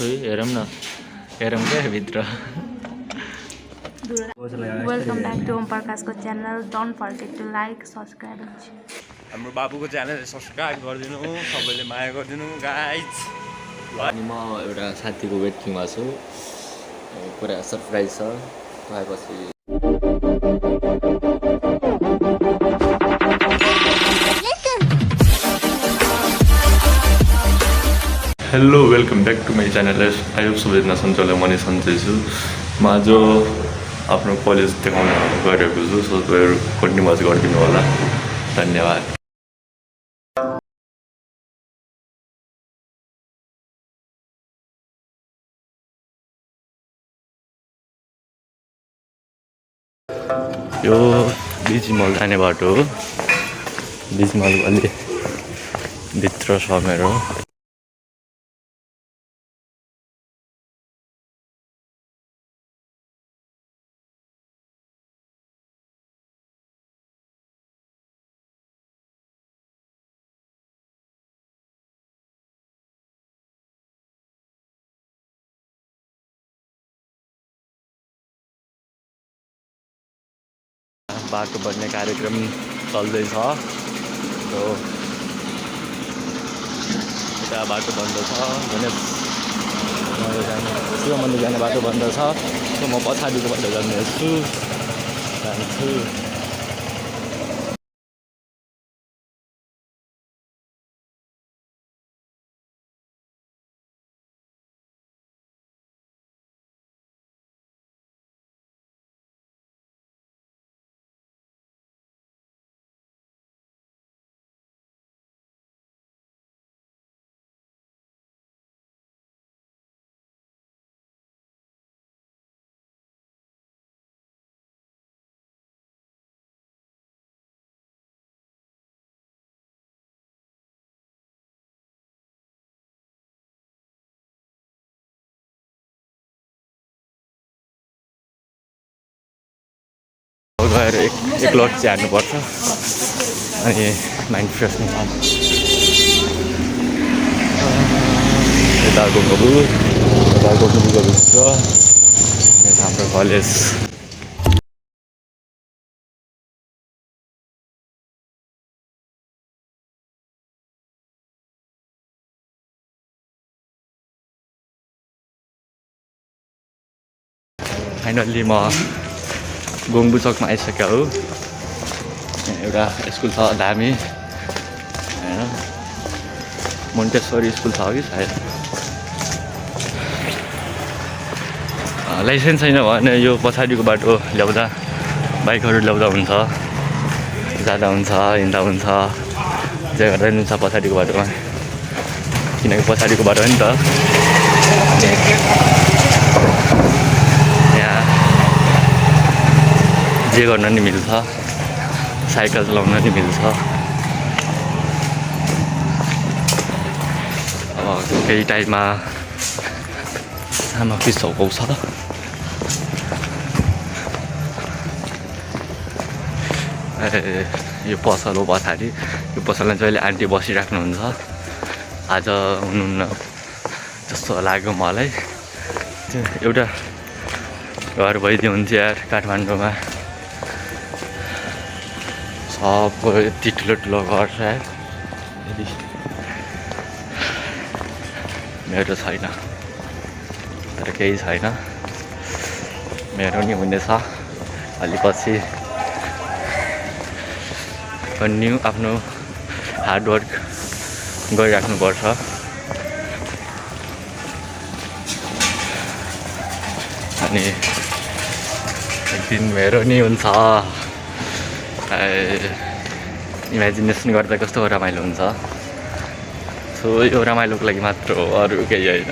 खोइ हेरौँ न हेरौँ क्या भित्र Welcome back to Om Prakashko channel. Don't forget to like, subscribe and share. हाम्रो बाबुको च्यानल सब्सक्राइब गरिदिनु सबैले माया गरिदिनु गाइज अनि म एउटा साथीको वेटिङमा छु पुरा सरप्राइज छ आएपछि hello welcome back to my channel I hope सबैजना सन्चै होला म नै सन्चै छु म आज आफ्नो कलेज देखाउन गइरहेको छु सो तपाईँहरू कन्टिन्युस गरिदिनु होला धन्यवाद यो बिजिमल जाने बाटो हो बिजिमल अलि भित्र छ मेरो बाटो बन्ने कार्यक्रम चल्दैछ र यता बाटो बन्द छ भने शिव मन्दिर जाने बाटो बन्द छ सो म पछाडिको बाटो जान्छु गएर एक लट चाहिँ हान्नुपर्छ अनि माइन्ड फ्रेस हुन्छ यता घुम्नु छ यता हाम्रो कलेज फाइनल्ली म गोङबु चकमा आइसक्यो हो एउटा स्कुल छ दामी होइन मोन्टेसरी स्कुल छ कि सायद लाइसेन्स छैन भने यो पछाडिको बाटो ल्याउँदा बाइकहरू ल्याउँदा हुन्छ जाँदा हुन्छ हिँड्दा हुन्छ जे गर्दा पनि हुन्छ पछाडिको बाटोमा किनकि पछाडिको बाटो हो नि त जे गर्न नि मिल्छ साइकल चलाउन नि मिल्छ अब केही टाइममा सामग्री सघाउँछ यो पसल हो पछाडि यो पसलमा चाहिँ अहिले आन्टी बसिराख्नुहुन्छ आज हुनुहुन्न जस्तो लाग्यो मलाई एउटा घर भइदियो हुन्थ्यो यार काठमाडौँमा सबको यति ठुलो घर छ मेरो छैन तर केही छैन मेरो नि हुनेछ अलि पछि कन्टिन्यू आफ्नो हार्डवर्क गरिराख्नुपर्छ अनि एक दिन मेरो नि हुन्छ इमेजिनेसन गर्दा कस्तो रमाइलो हुन्छ सो यो रमाइलोको लागि मात्र हो अरू केही होइन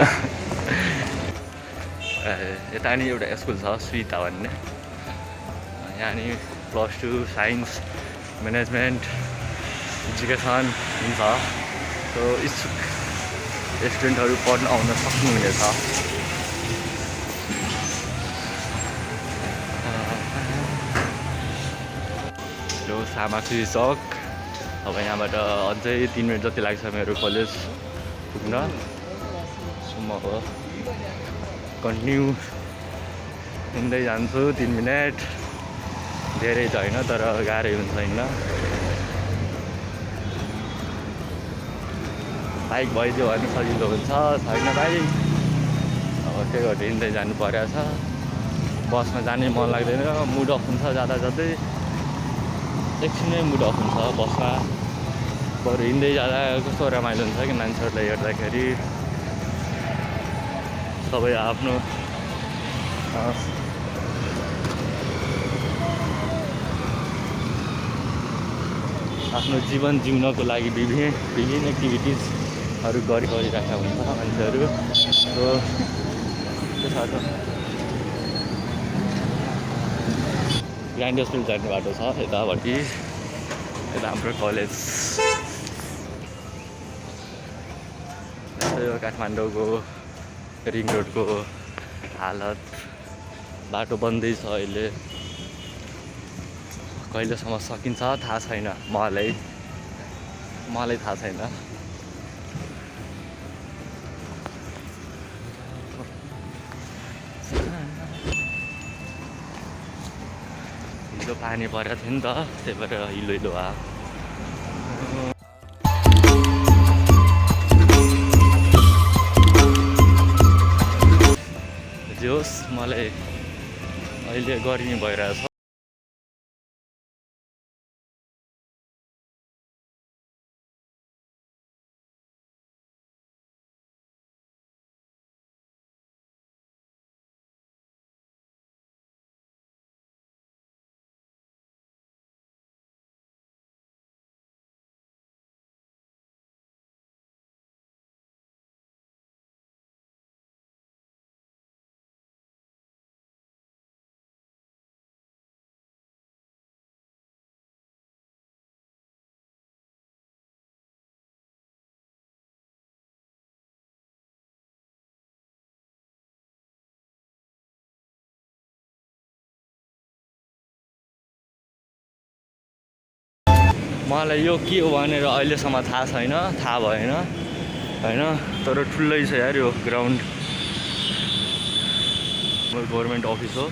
यता नि एउटा स्कुल छ सुइता भन्ने यहाँ नि +2 साइन्स म्यानेजमेन्ट एजुकेसन हुन्छ सो इच्छुक स्टुडेन्टहरू पढ्न आउन सक्नुहुनेछ यो सामाखी चक अब यहाँबाट अझै 3 मिनट जति लाग्छ मेरो कलेज पुग्न सो म कन्टिन्यू हिँड्दै जान्छु 3 मिनट धेरै त होइन तर गाह्रै हुन्छ हिँड्न बाइक भइदियो भने सजिलो हुन्छ छैन बाइक अब के गर्नु हिँड्दै जानु परेको छ बसमा जाने मन लाग्दैन मुड अफ हुन्छ जाँदा जाँदै एकछिनै मुड अफ हुन्छ बसमा बरु हिँड्दै जाँदा कस्तो रमाइलो हुन्छ कि मान्छेहरूलाई हेर्दाखेरि सबै आफ्नो आफ्नो जीवन जिउनको लागि विभिन्न एक्टिभिटिजहरू गरिरहेका हुन्छ मान्छेहरू सो के छ त ग्रान्ड हस्पिटल जाने बाटो छ यतापट्टि यता हाम्रो कलेज यो काठमाडौँको रिङ रोडको हालत बाटो बन्दै छ अहिले कहिलेसम्म सकिन्छ थाहा छैन मलाई थाहा छैन हिजो पानी परेको थियो नि त त्यही भएर हिलो हिलो भयो जे होस् मलाई अहिले गर्मी भइरहेछ मलाई यो के हो भनेर अहिलेसम्म थाहा भएन होइन तर ठुलै छ यार यो ग्राउन्ड गभर्मेन्ट अफिस हो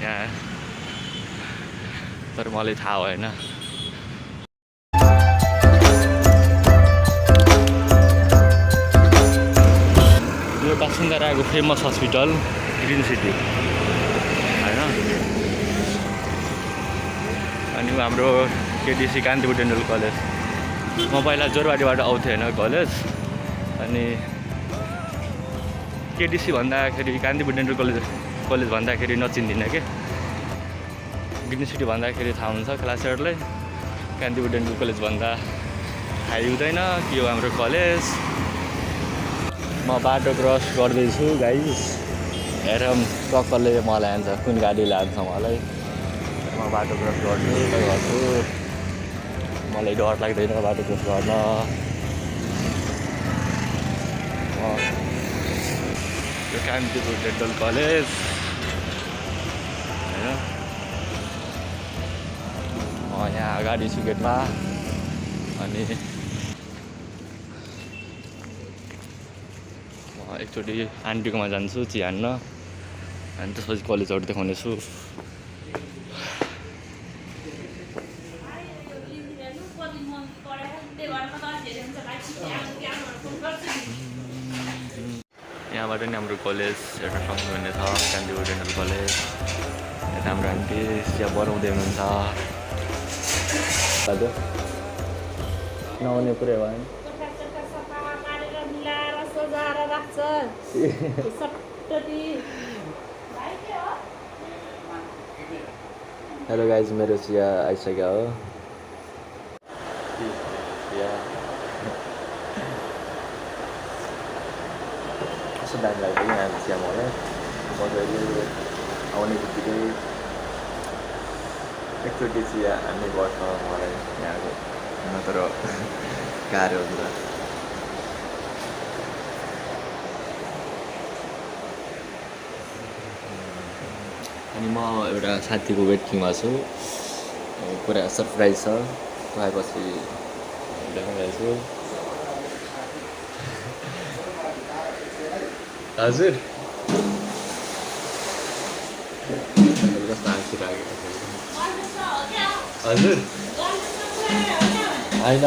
यहाँ तर मलाई थाहा भएन यो बासुन्धाराको फेमस हस्पिटल ग्रिन सिटी होइन अनि हाम्रो केडिसी कान्ति बुढेन्डल कलेज म पहिला जोरबारीबाट आउँथेँ होइन कलेज अनि केडिसी भन्दाखेरि कान्ति बुढेन्डल कलेज भन्दाखेरि नचिन्दिनँ कि ग्रिन सिटी भन्दाखेरि थाहा हुन्छ क्लासहरूलाई कान्ति बुढेन्डल कलेज भन्दा थाहै हुँदैन कि यो हाम्रो कलेज म बाटो क्रस गर्दैछु गाइस हेरौँ टक्करले मलाई हान्छ कुन गाडीले हान्छ मलाई म बाटो क्रस गर्छु मलाई डर लाग्दैन बाटो क्रस गर्न यो कान्ति बुढेन्डल कलेज होइन म यहाँ अगाडि छु गेटमा अनि म एकचोटि आन्टीकोमा जान्छु चिया हान्न अनि त्यसपछि कलेजहरू देखाउनेछु यहाँबाट नि हाम्रो कलेज एउटा सँगै हुने छ कान्ति बुढेन्डल कलेज यता हाम्रो आन्टी चिया बनाउँदै हुनुहुन्छ नआउने पुरै भयो हेलो गाइज मेरो चिया आइसक्यो हो कस्तो दामी लाग्छ कि यहाँ चिया मलाई मजाले आउने बित्तिकै एकचोटि चिया हान्ने गर्छ मलाई यहाँको नत्र गाह्रो हुन्छ अनि म एउटा साथीको वेटिङमा छु पुरा सरप्राइज छ खुवाएपछि देखाइरहेको छु हजुर हजुर होइन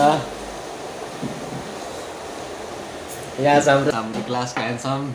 यहाँ छ हाम्रो क्लासको ह्यान्डसम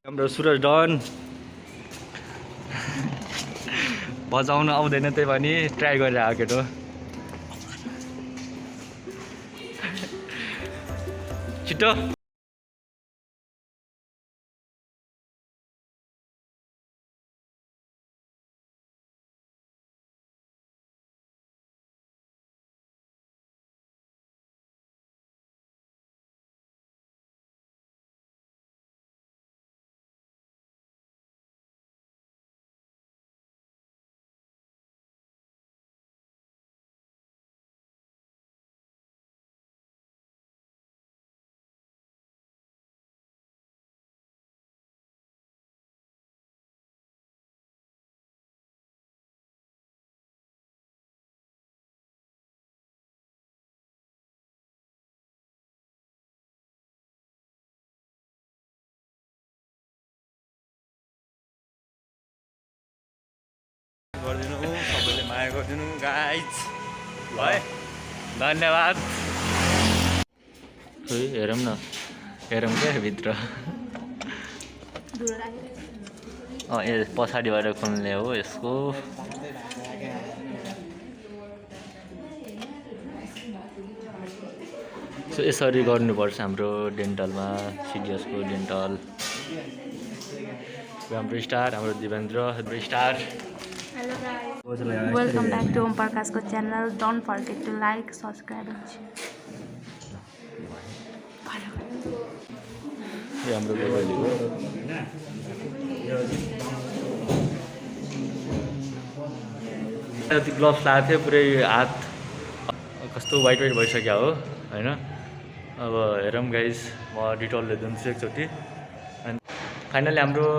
हाम्रो सुरज डन बजाउन आउँदैन त्यही पनि ट्राई गरेर आएको केटो छिटो गरिदिनु सबैले माया गरिदिनु गाइज है धन्यवाद हेरौँ न हेरौँ क्या भित्र ए पछाडिबाट खोल्ने हो यसको सो यसरी गर्नुपर्छ हाम्रो डेन्टलमा सिडिएसको डेन्टल हाम्रो स्टार हाम्रो दिवेन्द्र star Hello guys, welcome back to Om Prakash channel. Don't forget to like, subscribe and share. हाम्रो गोबरली हो ग्लोभ्स लगाएको थियो पुरै हात कस्तो वाइट भइसक्यो हो हैन अब हेरौँ गाइस म डिटोलले दिन्छु एकचोटि अनि फाइनली हाम्रो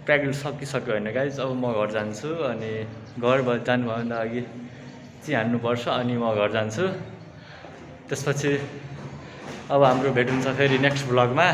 प्र्याक्टिस सकिसक्यो होइन गाइस अब म घर जान्छु अनि घर जानुभन्दा अघि चाहिँ हान्नुपर्छ अनि म घर जान्छु त्यसपछि अब हाम्रो भेट हुन्छ फेरि नेक्स्ट भ्लगमा